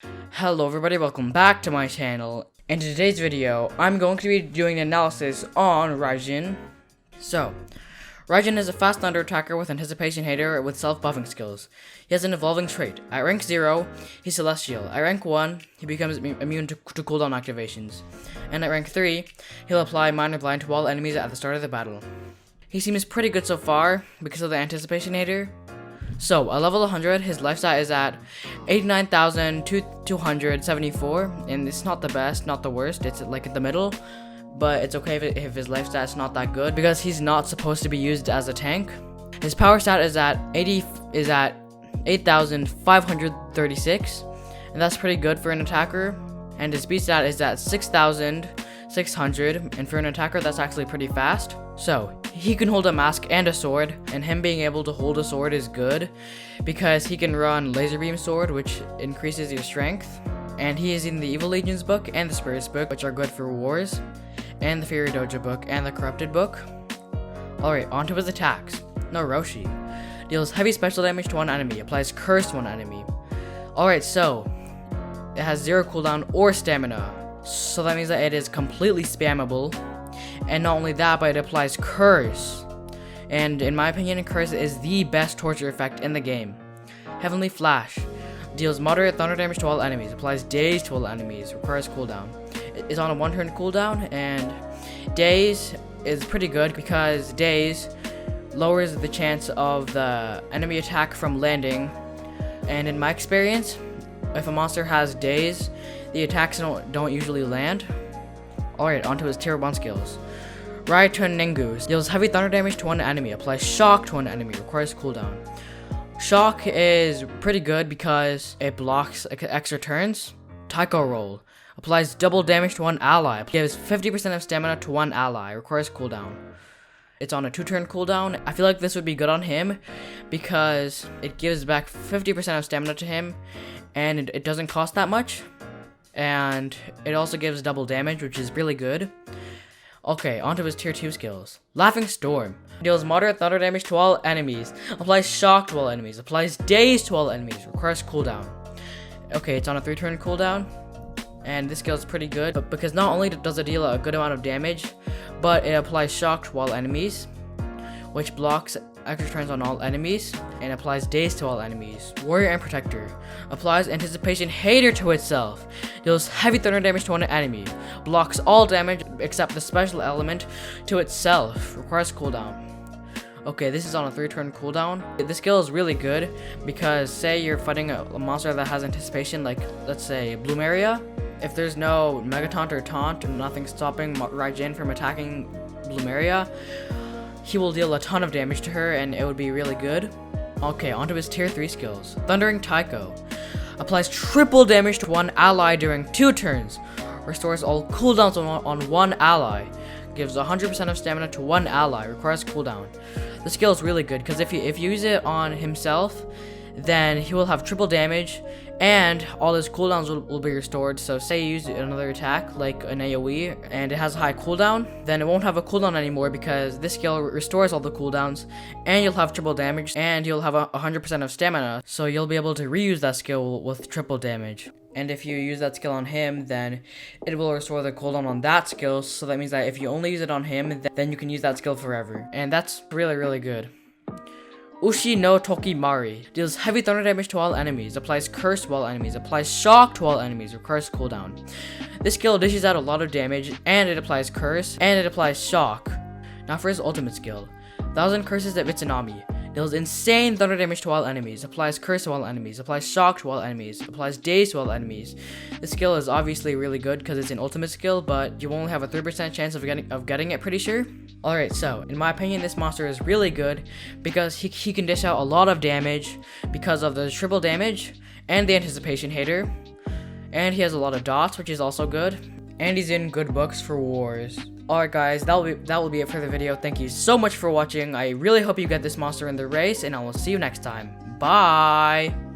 Hello everybody, welcome back to my channel. In today's video, I'm going to be doing an analysis on Raijin. So, Raijin is a fast thunder attacker with anticipation hater with self-buffing skills. He has an evolving trait. At rank 0, he's celestial. At rank 1, he becomes immune to cooldown activations. And at rank 3, he'll apply minor blind to all enemies at the start of the battle. He seems pretty good so far because of the anticipation hater. So, at level 100, his life stat is at 89,274, and it's not the best, not the worst, it's like in the middle, but it's okay if his life stat's not that good, because he's not supposed to be used as a tank. His power stat is at 8,536, and that's pretty good for an attacker, and his speed stat is at 6,600, and for an attacker, that's actually pretty fast. So, he can hold a mask and a sword, and him being able to hold a sword is good because he can run laser beam sword, which increases your strength, and he is in the Evil Legions book and the Spirits book, which are good for wars, and the Fury Dojo book and the Corrupted book. Alright, onto his attacks. Noroshi deals heavy special damage to one enemy, applies curse to one enemy. Alright, so it has 0 cooldown or stamina, so that means that it is completely spammable. And not only that, but it applies curse. And in my opinion, curse is the best torture effect in the game. Heavenly Flash deals moderate thunder damage to all enemies, applies daze to all enemies, requires cooldown. It is on a 1-turn cooldown, and daze is pretty good because daze lowers the chance of the enemy attack from landing. And in my experience, if a monster has daze, the attacks don't usually land. Alright, onto his tier 1 skills. Raijin Ningu deals heavy thunder damage to one enemy, applies shock to one enemy, requires cooldown. Shock is pretty good because it blocks extra turns. Taiko Roll applies double damage to one ally, gives 50% of stamina to one ally, requires cooldown. It's on a 2-turn cooldown. I feel like this would be good on him because it gives back 50% of stamina to him, and it doesn't cost that much. And it also gives double damage, which is really good. Okay, onto his tier 2 skills. Laughing Storm deals moderate thunder damage to all enemies, applies shock to all enemies, applies daze to all enemies, requires cooldown. Okay, it's on a 3-turn cooldown, and this skill is pretty good, but because not only does it deal a good amount of damage, but it applies shock to all enemies, which blocks extra turns on all enemies, and applies daze to all enemies. Warrior and Protector applies anticipation hater to itself, deals heavy thunder damage to one enemy, blocks all damage except the special element to itself, requires cooldown. Okay, this is on a 3-turn cooldown. This skill is really good because say you're fighting a monster that has anticipation, like let's say Bloomeria. If there's no Mega Taunt or Taunt and nothing stopping Raijin from attacking Bloomeria, he will deal a ton of damage to her, and it would be really good. Okay, onto his tier 3 skills. Thundering Taiko applies triple damage to one ally during 2 turns, restores all cooldowns on one ally, gives 100% of stamina to one ally, requires cooldown. The skill is really good because if you use it on himself, then he will have triple damage and all his cooldowns will be restored. So say you use another attack like an AoE and it has a high cooldown, then it won't have a cooldown anymore because this skill restores all the cooldowns, and you'll have triple damage and you'll have 100% of stamina, so you'll be able to reuse that skill with triple damage. And if you use that skill on him, then it will restore the cooldown on that skill, so that means that if you only use it on him, then you can use that skill forever, and that's really good. Ushi no Tokimari deals heavy thunder damage to all enemies, applies curse to all enemies, applies shock to all enemies, requires cooldown. This skill dishes out a lot of damage, and it applies curse, and it applies shock. Now for his ultimate skill. 1000 Curses at Mitsunami deals insane thunder damage to all enemies, applies curse to all enemies, applies shock to all enemies, applies daze to all enemies. This skill is obviously really good because it's an ultimate skill, but you only have a 3% chance of getting it, pretty sure. Alright, so in my opinion, this monster is really good because he can dish out a lot of damage because of the triple damage and the anticipation hater, and he has a lot of dots, which is also good, and he's in good books for wars. Alright guys, that will be it for the video. Thank you so much for watching. I really hope you get this monster in the race, and I will see you next time. Bye!